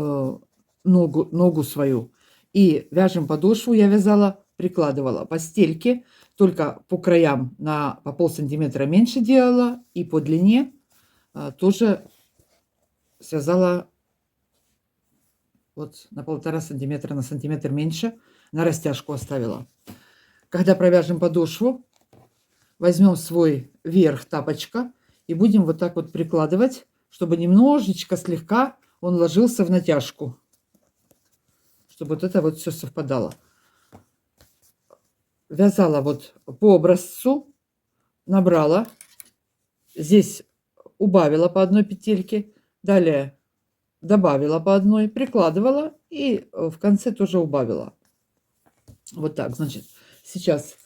ногу свою. И вяжем подошву, я вязала, прикладывала по стельке, только по краям по полсантиметра меньше делала, и по длине тоже связала вот на 1,5 сантиметра, на сантиметр меньше, на растяжку оставила. Когда провяжем подошву, возьмем свой верх тапочка и будем вот так вот прикладывать, чтобы немножечко, слегка он ложился в натяжку, чтобы вот это вот все совпадало. Вязала вот по образцу, набрала, здесь убавила по одной петельке, далее добавила по одной, прикладывала и в конце тоже убавила. Вот так, значит, сейчас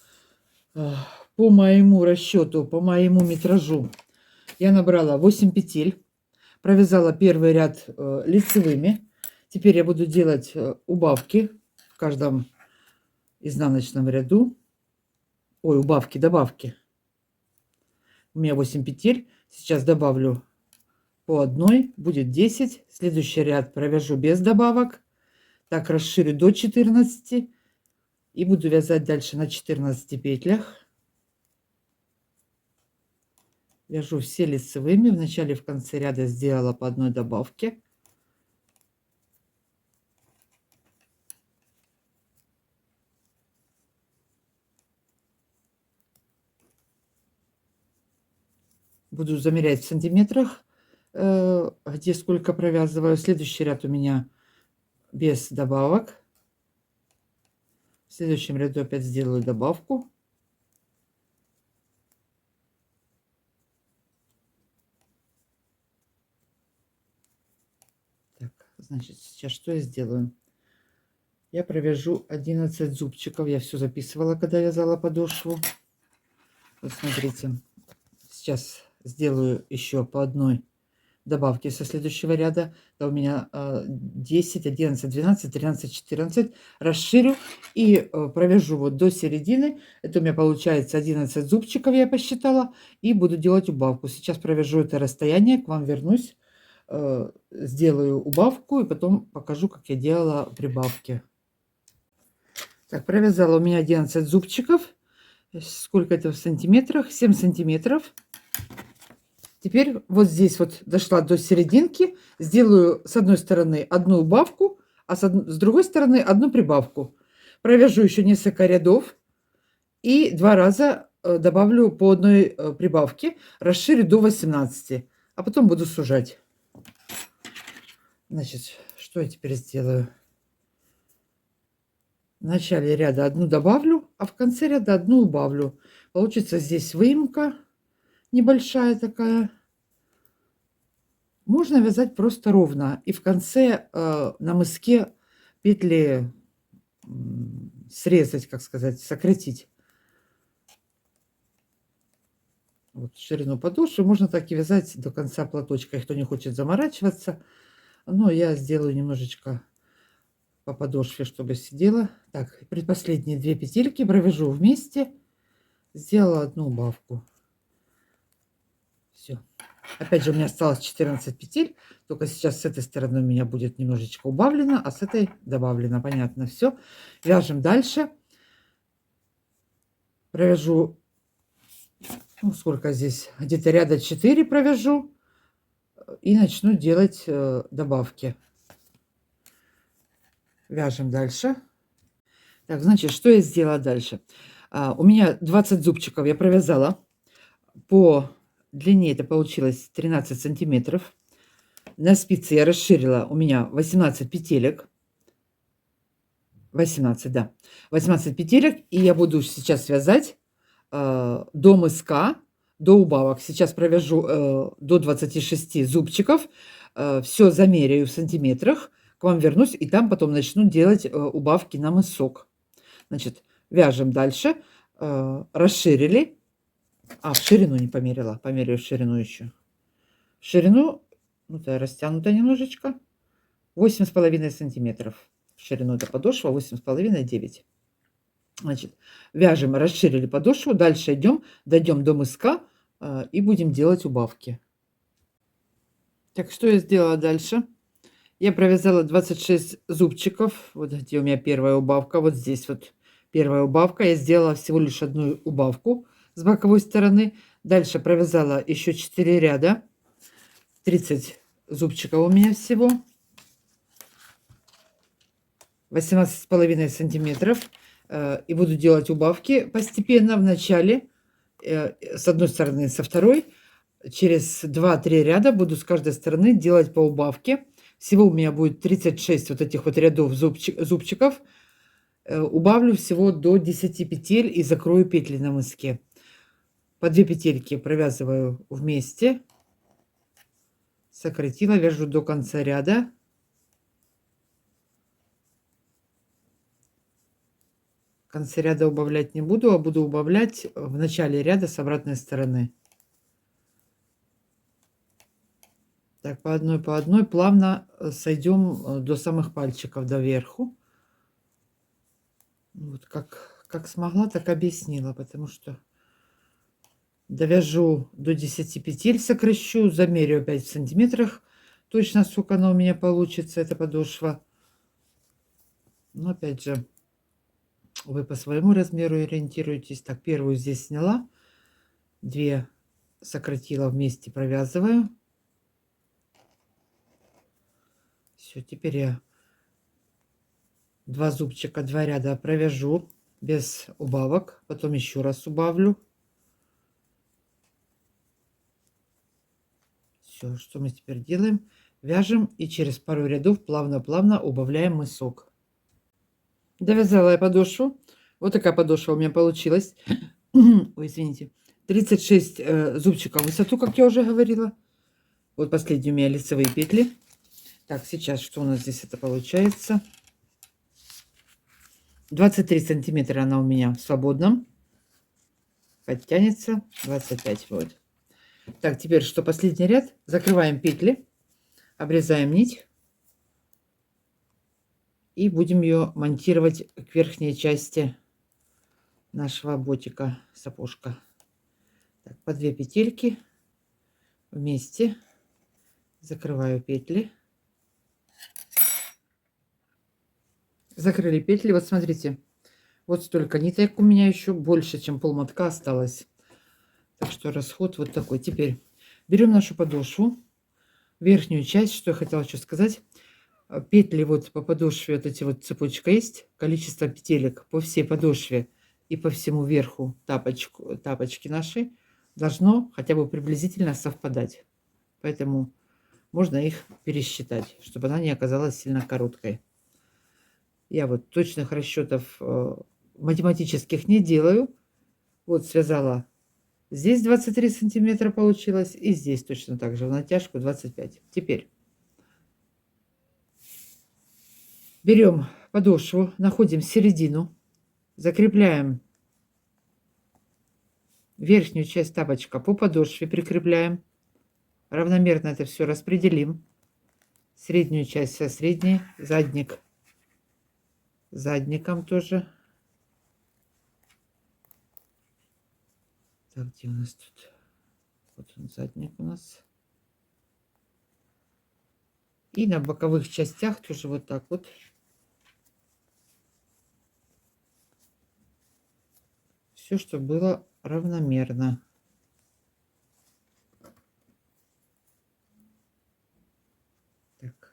по моему расчету, по моему метражу я набрала 8 петель, провязала первый ряд лицевыми. Теперь я буду делать убавки в каждом изнаночном ряду. Ой, убавки, добавки. У меня 8 петель. Сейчас добавлю по одной, будет 10. Следующий ряд провяжу без добавок. Так расширю до 14. И буду вязать дальше на 14 петлях. Вяжу все лицевыми. В начале и в конце ряда сделала по одной добавке. Буду замерять в сантиметрах, где сколько провязываю. Следующий ряд у меня без добавок. В следующем ряду опять сделаю добавку. Так, значит, сейчас что я сделаю? Я провяжу 11 зубчиков. Я все записывала, когда вязала подошву. Вот смотрите. Сейчас сделаю еще по одной добавке со следующего ряда. Это у меня 10, 11, 12, 13, 14. Расширю и провяжу вот до середины. Это у меня получается 11 зубчиков, я посчитала. И буду делать убавку. Сейчас провяжу это расстояние, к вам вернусь. Сделаю убавку и потом покажу, как я делала прибавки. Так, провязала у меня 11 зубчиков. Сколько это в сантиметрах? 7 сантиметров. Теперь вот здесь вот дошла до серединки. Сделаю с одной стороны одну убавку, а с другой стороны одну прибавку. Провяжу еще несколько рядов. И 2 раза добавлю по одной прибавке. Расширю до 18. А потом буду сужать. Значит, что я теперь сделаю? В начале ряда одну добавлю, а в конце ряда одну убавлю. Получится здесь выемка небольшая такая. Можно вязать просто ровно. И в конце на мыске петли срезать, как сказать, сократить. Вот ширину подошвы можно так и вязать до конца платочка. Кто не хочет заморачиваться. Но я сделаю немножечко по подошве, чтобы сидела. Так, предпоследние 2 петельки провяжу вместе. Сделала одну убавку. Все. Опять же, у меня осталось 14 петель. Только сейчас с этой стороны у меня будет немножечко убавлено, а с этой добавлено. Понятно, все. Вяжем дальше. Провяжу, ну, сколько здесь? Где-то ряда 4 провяжу. И начну делать добавки. Вяжем дальше. Так, значит, что я сделала дальше? У меня 20 зубчиков я провязала. По длине это получилось 13 сантиметров. На спице я расширила, у меня 18 петелек. 18, да. 18 петелек. И я буду сейчас вязать до мыска до убавок. Сейчас провяжу до 26 зубчиков. Все замеряю в сантиметрах. К вам вернусь, и там потом начну делать убавки на мысок. Значит, вяжем дальше. Расширили. В ширину не померила. Померяю ширину еще. Ширину, ну, да, растянута немножечко. 8,5 сантиметров. В ширину это подошва, 8,5-9. Значит, вяжем, расширили подошву. Дальше идем, дойдем до мыска и будем делать убавки. Так, что я сделала дальше? Я провязала 26 зубчиков. Вот где у меня первая убавка. Вот здесь вот первая убавка. Я сделала всего лишь одну убавку с боковой стороны. Дальше провязала еще 4 ряда. 30 зубчиков у меня всего. 18,5 сантиметров. И буду делать убавки постепенно в начале. С одной стороны, со второй. Через 2-3 ряда буду с каждой стороны делать по убавке. Всего у меня будет 36 вот этих вот рядов зубчиков. Убавлю всего до 10 петель и закрою петли на мыске. По 2 петельки провязываю вместе. Сократила, вяжу до конца ряда. В конце ряда убавлять не буду, а буду убавлять в начале ряда с обратной стороны. Так, по одной плавно сойдем до самых пальчиков, до верху. Вот как смогла, так объяснила, потому что довяжу до 10 петель, сокращу, замерю опять в сантиметрах, точно сколько она у меня получится, эта подошва. Но опять же, вы по своему размеру ориентируетесь. Так, первую здесь сняла, 2 сократила, вместе провязываю. Все, теперь я 2 зубчика, 2 ряда провяжу без убавок, потом еще раз убавлю. Все, что мы теперь делаем? Вяжем и через пару рядов плавно-плавно убавляем мысок. Довязала я подошву. Вот такая подошва у меня получилась. Ой, извините. 36 зубчиков в высоту, как я уже говорила. Вот последние у меня лицевые петли. Так, сейчас что у нас здесь это получается? 23 сантиметра она у меня в свободном. Подтянется 25. Вот. Так, теперь что? Последний ряд. Закрываем петли. Обрезаем нить. И будем ее монтировать к верхней части нашего ботика, сапожка. Так, по 2 петельки вместе. Закрываю петли. Закрыли петли. Вот смотрите. Вот столько ниток у меня еще больше, чем полмотка осталось. Так что расход вот такой. Теперь берем нашу подошву. Верхнюю часть, что я хотела еще сказать. Петли вот по подошве, вот эти вот цепочка есть. Количество петелек по всей подошве и по всему верху тапочки нашей должно хотя бы приблизительно совпадать. Поэтому можно их пересчитать, чтобы она не оказалась сильно короткой. Я вот точных расчетов математических не делаю. Вот связала. Здесь 23 сантиметра получилось. И здесь точно так же в натяжку 25. Теперь берем подошву, находим середину, закрепляем верхнюю часть тапочка по подошве, прикрепляем. Равномерно это все распределим. Среднюю часть со средней, задник задником тоже. Так, где у нас тут? Вот он, задник у нас. И на боковых частях тоже вот так вот. Все, чтобы было равномерно. Так.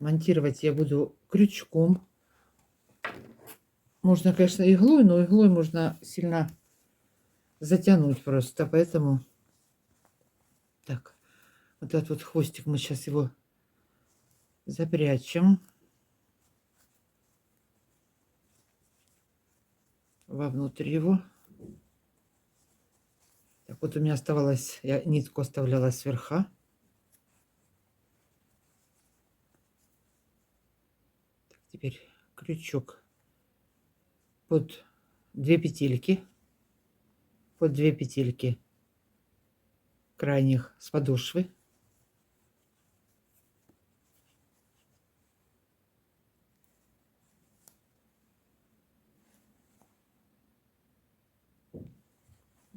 Монтировать я буду крючком. Можно, конечно, иглой, но иглой можно сильно затянуть просто. Поэтому так, вот этот вот хвостик, мы сейчас его запрячем вовнутрь его. Так, Так, вот у меня оставалось, я нитку оставляла сверху. Так, теперь крючок под 2 петельки, под 2 петельки крайних с подошвы.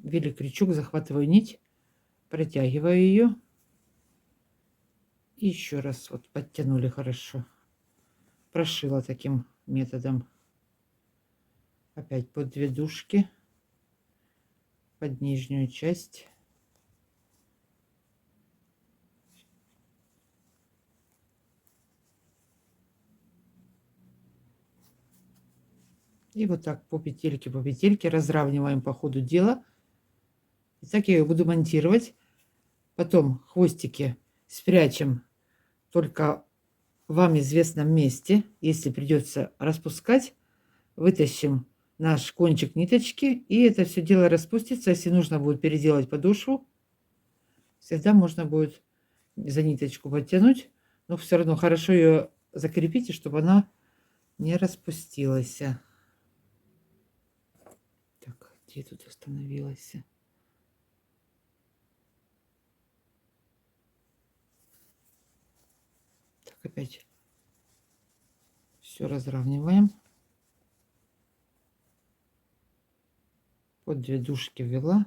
Ввели крючок, захватываю нить, протягиваю ее. И еще раз вот подтянули хорошо. Прошила таким методом. Опять под 2 дужки, под нижнюю часть. И вот так по петельке разравниваем по ходу дела. И так я ее буду монтировать. Потом хвостики спрячем только вам известном месте. Если придется распускать, вытащим наш кончик ниточки, и это все дело распустится. Если нужно будет переделать подошву, всегда можно будет за ниточку подтянуть, но все равно хорошо ее закрепите, чтобы она не распустилась. Так, где тут остановилась? Так, опять все разравниваем. Под 2 дужки ввела,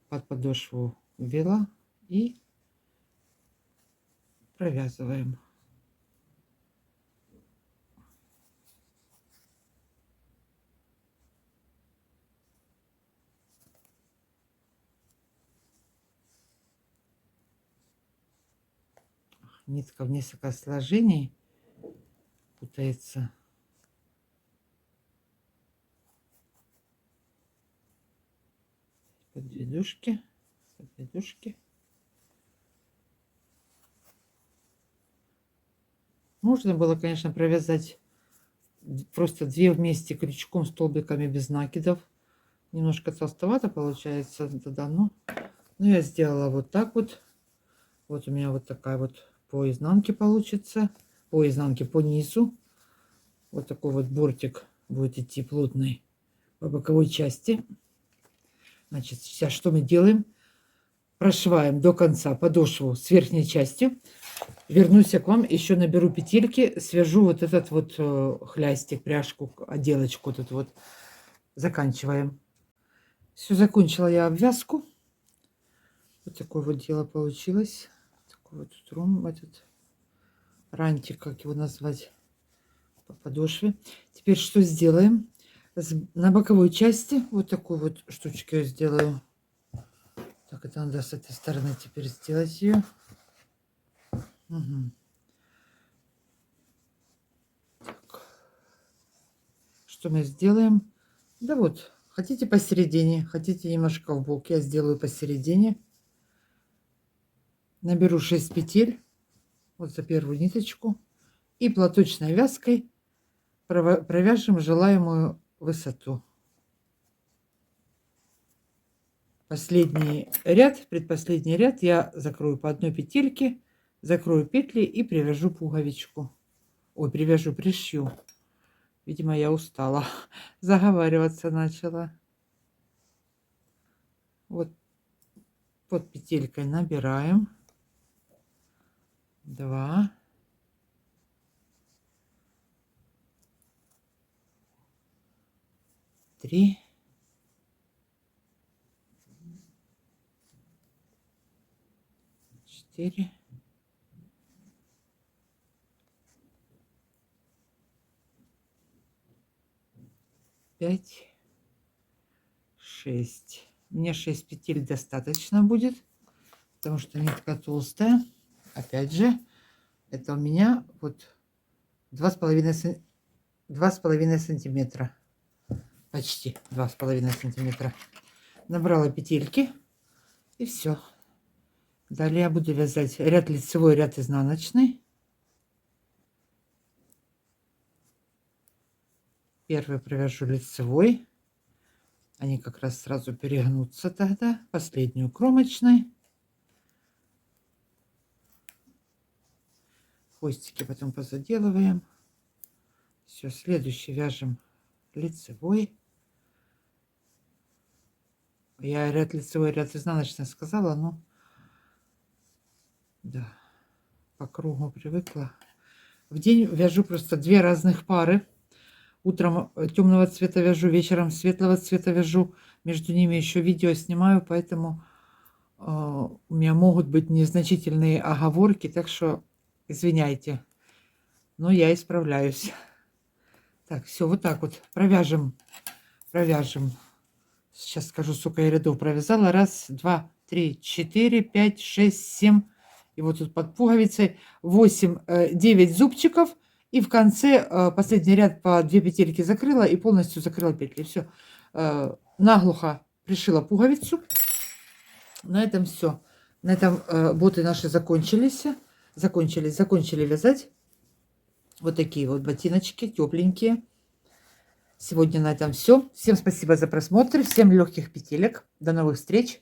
под подошву ввела и провязываем. Нитка в несколько сложений путается. Под 2 дужки, под 2 дужки. Можно было, конечно, провязать просто 2 вместе крючком, столбиками без накидов. Немножко толстовато получается тогда, но я сделала вот так вот. Вот у меня вот такая вот по изнанке получится, по изнанке, по низу. Вот такой вот бортик будет идти плотный по боковой части. Значит, сейчас что мы делаем? Прошиваем до конца подошву с верхней частью. Вернусь я к вам, еще наберу петельки, свяжу вот этот вот хлястик, пряжку, отделочку тут вот. Заканчиваем. Все, закончила я обвязку. Вот такое вот дело получилось. Такой вот трум, этот рантик, как его назвать, по подошве. Теперь что сделаем? На боковой части вот такую вот штучку я сделаю. Так, это надо с этой стороны теперь сделать ее. Угу. Так. Что мы сделаем? Да вот, хотите посередине, хотите немножко в бок, я сделаю посередине. Наберу 6 петель вот за первую ниточку и платочной вязкой провяжем желаемую высоту. Последний ряд, предпоследний ряд я закрою по одной петельке, закрою петли и привяжу пуговичку. Ой, привяжу, пришью. Видимо, я устала. Заговариваться начала. Вот под петелькой набираем. 2. 3. 4. 5. 6. Мне 6 петель достаточно будет, потому что нитка толстая. Опять же, это у меня вот 2,5 сантиметра. Почти 2,5 сантиметра. Набрала петельки и все. Далее я буду вязать ряд лицевой, ряд изнаночный. Первый провяжу лицевой, Они как раз сразу перегнутся тогда. Последнюю кромочной. Хвостики потом позаделываем. Все, следующий вяжем лицевой. Я ряд лицевой, ряд изнаночный сказала, но да, по кругу привыкла. В день вяжу просто 2 разных пары. Утром темного цвета вяжу, вечером светлого цвета вяжу. Между ними еще видео снимаю, поэтому у меня могут быть незначительные оговорки, так что извиняйте. Но я исправляюсь. Так, все, вот так вот провяжем. Сейчас скажу, сколько я рядов провязала. 1, 2, 3, 4, 5, 6, 7. И вот тут под пуговицей 8, 9 зубчиков. И в конце последний ряд по 2 петельки закрыла и полностью закрыла петли. Все. Наглухо пришила пуговицу. На этом все. На этом боты наши закончились. Закончили вязать. Вот такие вот ботиночки, тепленькие. Сегодня на этом все. Всем спасибо за просмотр. Всем легких петелек. До новых встреч.